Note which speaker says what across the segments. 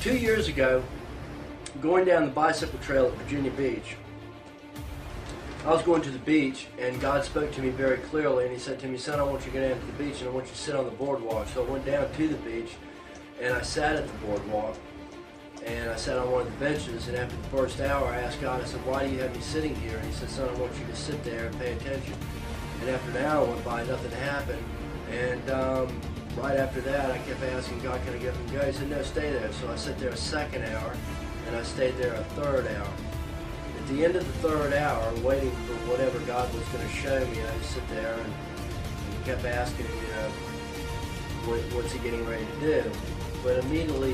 Speaker 1: 2 years ago, going down the bicycle trail at Virginia Beach, I was going to the beach, and God spoke to me very clearly, and He said to me, "Son, I want you to go down to the beach, and I want you to sit on the boardwalk." So I went down to the beach, and I sat at the boardwalk, and I sat on one of the benches, and after the first hour, I asked God, I said, "Why do you have me sitting here?" And He said, "Son, I want you to sit there and pay attention." And after an hour went by, nothing happened, and right after that, I kept asking God, "Can I get up and go?" He said, "No, stay there." So I sat there a second hour, and I stayed there a third hour. At the end of the third hour, waiting for whatever God was going to show me, I just sit there and kept asking, what's He getting ready to do? But immediately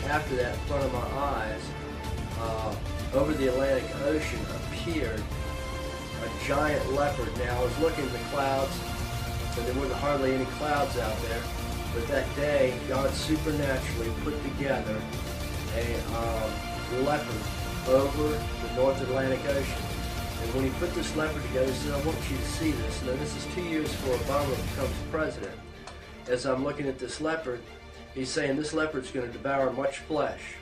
Speaker 1: after that, in front of my eyes, over the Atlantic Ocean appeared a giant leopard. Now, I was looking at the clouds, and there wasn't hardly any clouds out there. But that day, God supernaturally put together a leopard over the North Atlantic Ocean. And when He put this leopard together, He said, "I want you to see this." Now, this is 2 years before Obama becomes president. As I'm looking at this leopard, He's saying this leopard's going to devour much flesh.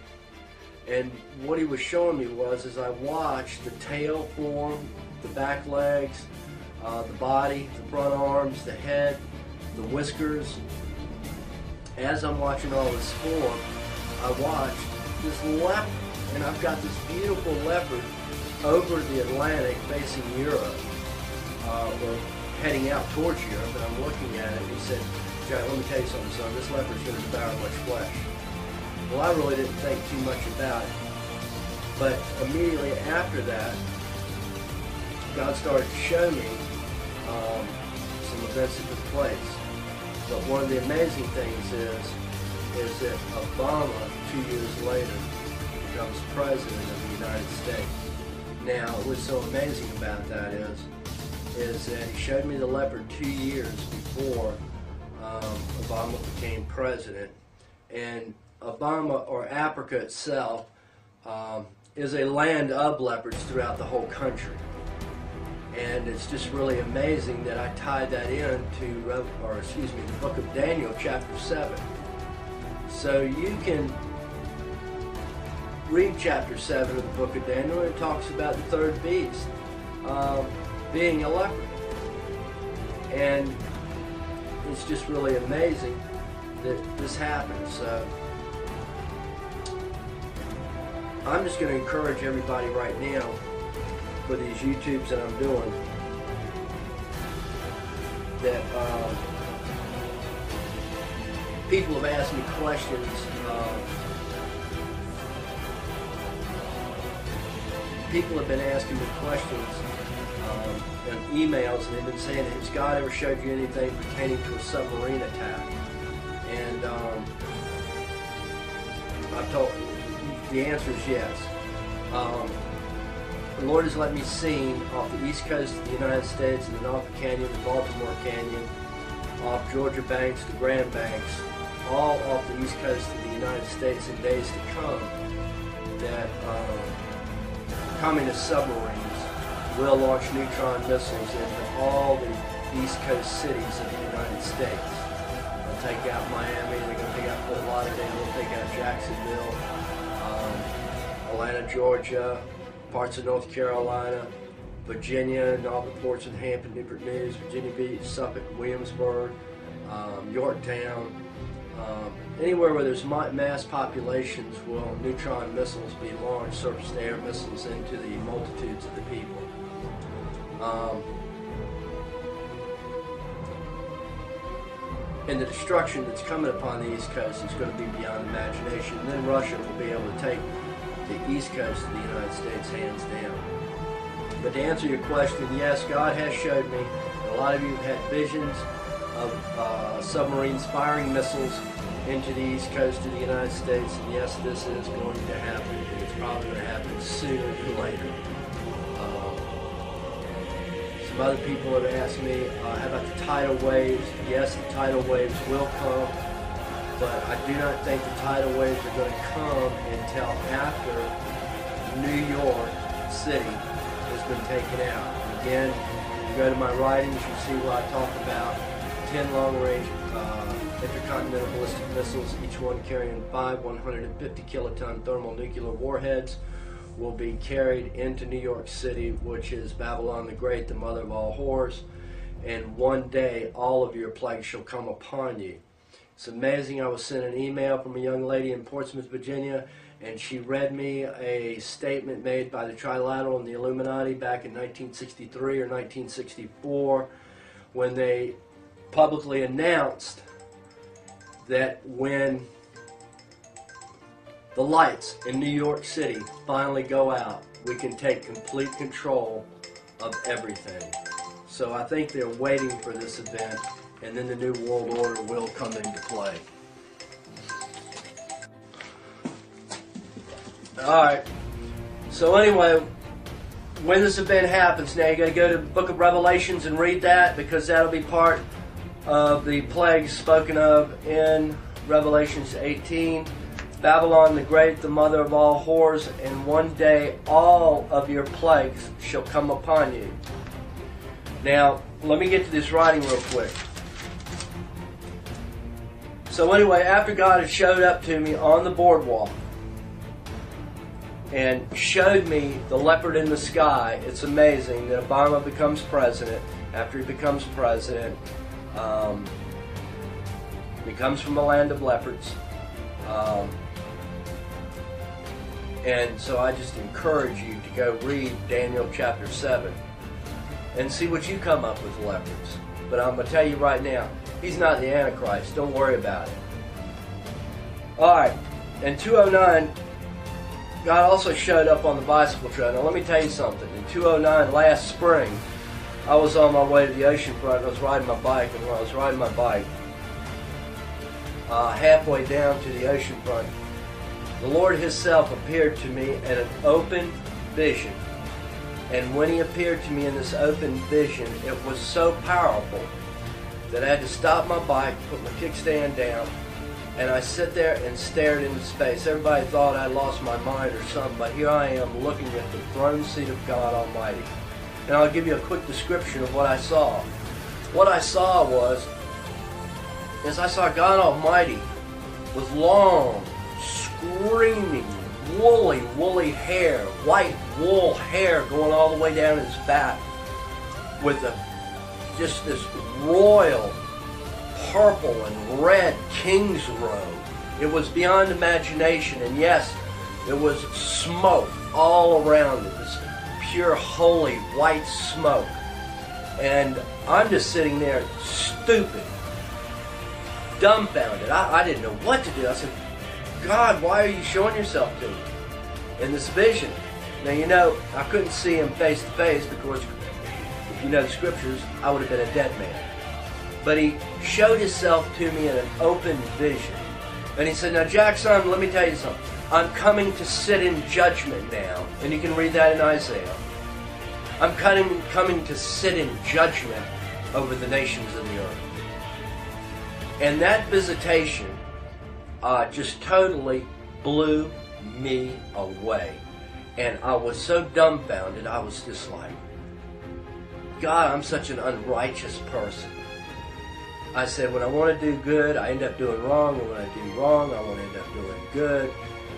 Speaker 1: And what He was showing me was, as I watched the tail form, the back legs, the body, the front arms, the head, the whiskers, as I'm watching all this form, I watched this leopard. And I've got this beautiful leopard over the Atlantic facing Europe, or heading out towards Europe, and I'm looking at it, and He said, "Jack, let me tell you something, son, this leopard's going to devour much flesh." Well, I really didn't think too much about it. But immediately after that, God started to show me some events that took place. But one of the amazing things is that Obama, 2 years later, becomes president of the United States. Now, what's so amazing about that is that he showed me the leopard 2 years before Obama became president. And Obama, or Africa itself, is a land of leopards throughout the whole country. And it's just really amazing that I tied that in to, the book of Daniel, chapter 7. So you can read chapter 7 of the book of Daniel, and it talks about the third beast being a leopard. And it's just really amazing that this happens. So I'm just going to encourage everybody right now for these YouTubes that I'm doing that people have asked me questions. People have been asking me questions and emails, and they've been saying, "Has God ever showed you anything pertaining to a submarine attack?" And I've told the answer is yes. The Lord has let me see off the east coast of the United States, in the Norfolk Canyon, the Baltimore Canyon, off Georgia Banks, the Grand Banks, all off the east coast of the United States in days to come, that communist submarines will launch neutron missiles into all the east coast cities of the United States. They'll take out Miami, they're going to take out Fort Lauderdale, they'll take out Jacksonville, Atlanta, Georgia, parts of North Carolina, Virginia, and all the ports in Hampton, Newport News, Virginia Beach, Suffolk, Williamsburg, Yorktown. Anywhere where there's mass populations will neutron missiles be launched, surface-to-air missiles, into the multitudes of the people. And the destruction that's coming upon the East Coast is going to be beyond imagination. And then Russia will be able to take the East Coast of the United States hands down. But to answer your question, yes, God has showed me. A lot of you have had visions of submarines firing missiles into the East Coast of the United States. And yes, this is going to happen. And it's probably going to happen sooner than later. Some other people have asked me, how about the tidal waves? Yes, the tidal waves will come, but I do not think the tidal waves are going to come until after New York City has been taken out. And again, if you go to my writings, you see where I talk about 10 long-range intercontinental ballistic missiles, each one carrying 5 150-kiloton thermonuclear warheads, will be carried into New York City, which is Babylon the Great, the mother of all whores. And one day all of your plagues shall come upon you. It's amazing. I was sent an email from a young lady in Portsmouth, Virginia, and she read me a statement made by the Trilateral and the Illuminati back in 1963 or 1964, when they publicly announced that when the lights in New York City finally go out, we can take complete control of everything. So I think they're waiting for this event, and then the New World Order will come into play. Alright, so anyway, when this event happens, now you got to go to the book of Revelations and read that, because that'll be part of the plagues spoken of in Revelations 18. Babylon the Great, the mother of all whores, and one day all of your plagues shall come upon you. Now, let me get to this writing real quick. So anyway, after God had showed up to me on the boardwalk and showed me the leopard in the sky, it's amazing that Obama becomes president. After he becomes president, he comes from a land of leopards. And so I just encourage you to go read Daniel chapter 7 and see what you come up with leopards. But I'm going to tell you right now, he's not the Antichrist. Don't worry about it. Alright, in 209, God also showed up on the bicycle trail. Now let me tell you something. In 209, last spring, I was on my way to the ocean front and I was riding my bike. And when I was riding my bike, halfway down to the ocean front, the Lord Himself appeared to me in an open vision. And when He appeared to me in this open vision, it was so powerful that I had to stop my bike, put my kickstand down, and I sit there and stared into space. Everybody thought I lost my mind or something, but here I am looking at the throne seat of God Almighty. And I'll give you a quick description of what I saw. What I saw is I saw God Almighty with long, screaming, woolly hair, white wool hair going all the way down his back, with just this royal purple and red king's robe. It was beyond imagination, and yes, there was smoke all around it, this pure holy white smoke. And I'm just sitting there stupid, dumbfounded. I didn't know what to do. I said, God, why are you showing yourself to me in this vision? Now, you know, I couldn't see Him face to face because, if you know the scriptures, I would have been a dead man. But He showed Himself to me in an open vision. And He said, now, Jackson, let me tell you something. I'm coming to sit in judgment now. And you can read that in Isaiah. I'm coming to sit in judgment over the nations of the earth. And that visitation just totally blew me away. And I was so dumbfounded, I was just like, God, I'm such an unrighteous person. I said, when I want to do good, I end up doing wrong. And when I do wrong, I want to end up doing good.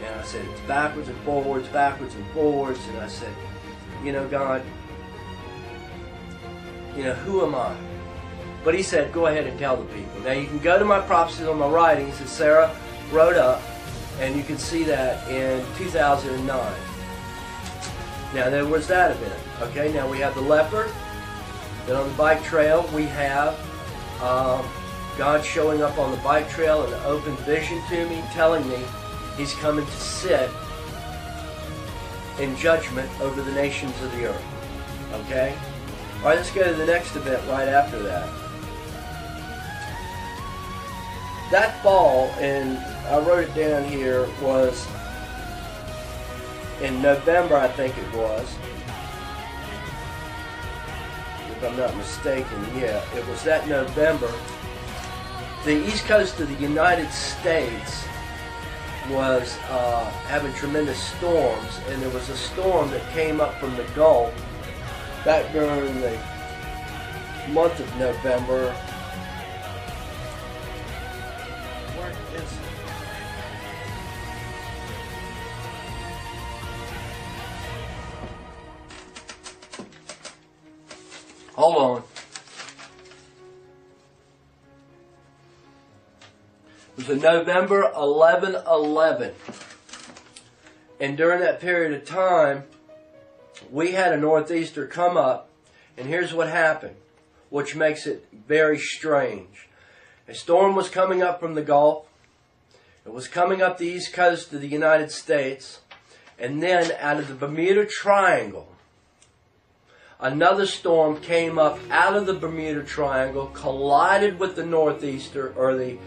Speaker 1: And I said, it's backwards and forwards, backwards and forwards. And I said, you know, God, you know, who am I? But He said, go ahead and tell the people. Now, you can go to my prophecies on my writings that Sarah wrote up, and you can see that in 2009. Now, there was that event. Okay, now we have the leopard. Then on the bike trail, we have God showing up on the bike trail in an open vision to me, telling me He's coming to sit in judgment over the nations of the earth. Okay? All right, let's go to the next event right after that. That fall, and I wrote it down here, was in November, I think it was. If I'm not mistaken, yeah, it was that November. The east coast of the United States was having tremendous storms, and there was a storm that came up from the Gulf back during the month of November. Hold on. It was a November 11/11. And during that period of time, we had a northeaster come up, and here's what happened, which makes it very strange. A storm was coming up from the Gulf. It was coming up the east coast of the United States, and then out of the Bermuda Triangle, another storm came up out of the Bermuda Triangle, collided with the northeaster, or the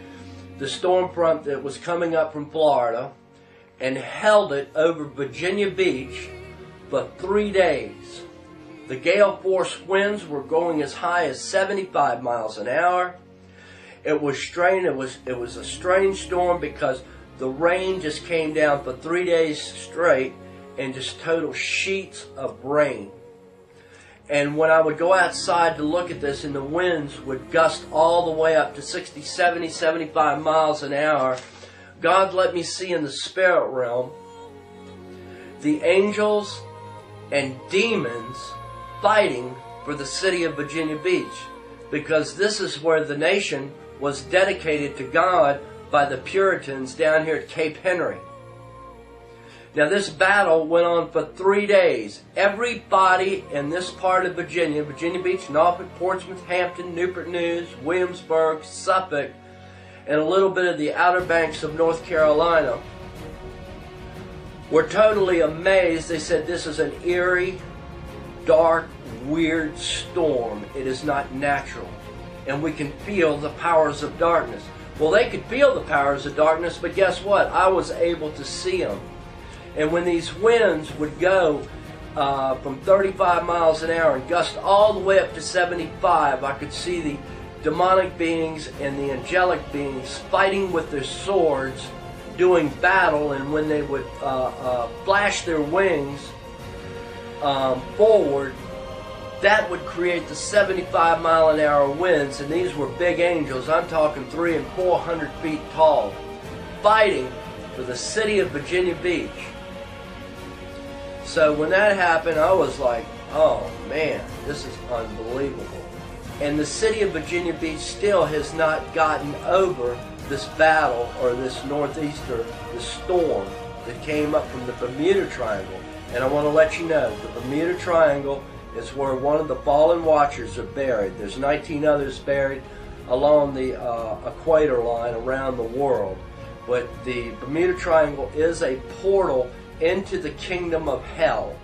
Speaker 1: storm front that was coming up from Florida, and held it over Virginia Beach for 3 days. The gale force winds were going as high as 75 miles an hour. It was strange. It was a strange storm because the rain just came down for 3 days straight, and just total sheets of rain. And when I would go outside to look at this, and the winds would gust all the way up to 60, 70, 75 miles an hour, God let me see in the spirit realm the angels and demons fighting for the city of Virginia Beach, because this is where the nation was dedicated to God by the Puritans down here at Cape Henry. Now this battle went on for 3 days. Everybody in this part of Virginia, Virginia Beach, Norfolk, Portsmouth, Hampton, Newport News, Williamsburg, Suffolk, and a little bit of the Outer Banks of North Carolina, were totally amazed. They said, this is an eerie, dark, weird storm. It is not natural. And we can feel the powers of darkness. Well, they could feel the powers of darkness, but guess what? I was able to see them. And when these winds would go from 35 miles an hour and gust all the way up to 75, I could see the demonic beings and the angelic beings fighting with their swords, doing battle. And when they would flash their wings forward, that would create the 75 mile an hour winds. And these were big angels. I'm talking 300 and 400 feet tall, fighting for the city of Virginia Beach. So when that happened, I was like, oh man, this is unbelievable. And the city of Virginia Beach still has not gotten over this battle, or this northeaster, the storm that came up from the Bermuda Triangle. And I want to let you know, the Bermuda Triangle is where one of the fallen watchers are buried. There's 19 others buried along the equator line around the world. But the Bermuda Triangle is a portal into the kingdom of hell.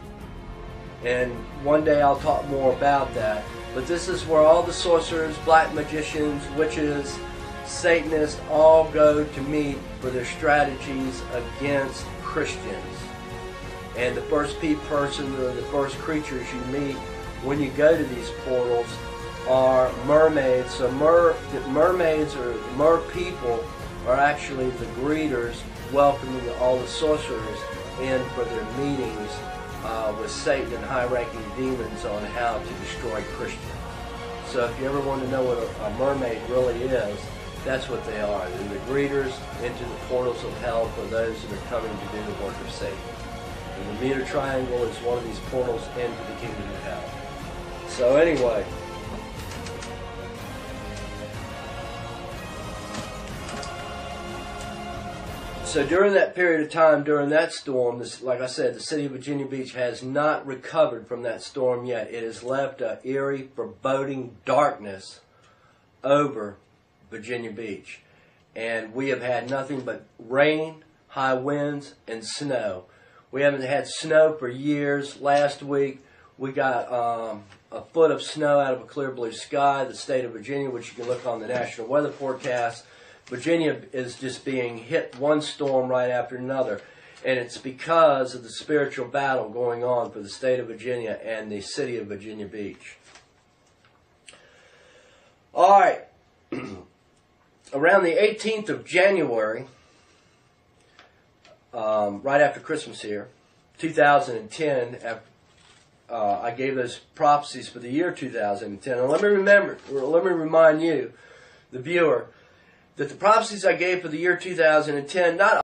Speaker 1: And one day I'll talk more about that. But this is where all the sorcerers, black magicians, witches, Satanists all go to meet for their strategies against Christians. And the first person or the first creatures you meet when you go to these portals are mermaids. So mermaids or mer people are actually the greeters welcoming all the sorcerers in for their meetings with Satan and high-ranking demons on how to destroy Christians. So if you ever want to know what a mermaid really is, that's what they are. They're the greeters into the portals of hell for those that are coming to do the work of Satan. And the Bermuda Triangle is one of these portals into the kingdom of hell. So anyway, so during that period of time, during that storm, like I said, the city of Virginia Beach has not recovered from that storm yet. It has left an eerie, foreboding darkness over Virginia Beach. And we have had nothing but rain, high winds, and snow. We haven't had snow for years. Last week, we got a foot of snow out of a clear blue sky. The state of Virginia, which you can look on the National Weather Forecast, Virginia is just being hit one storm right after another. And it's because of the spiritual battle going on for the state of Virginia and the city of Virginia Beach. All right. Around the 18th of January, right after Christmas here, 2010, I gave those prophecies for the year 2010. And let me remind you, the viewer, that the prophecies I gave for the year 2010, not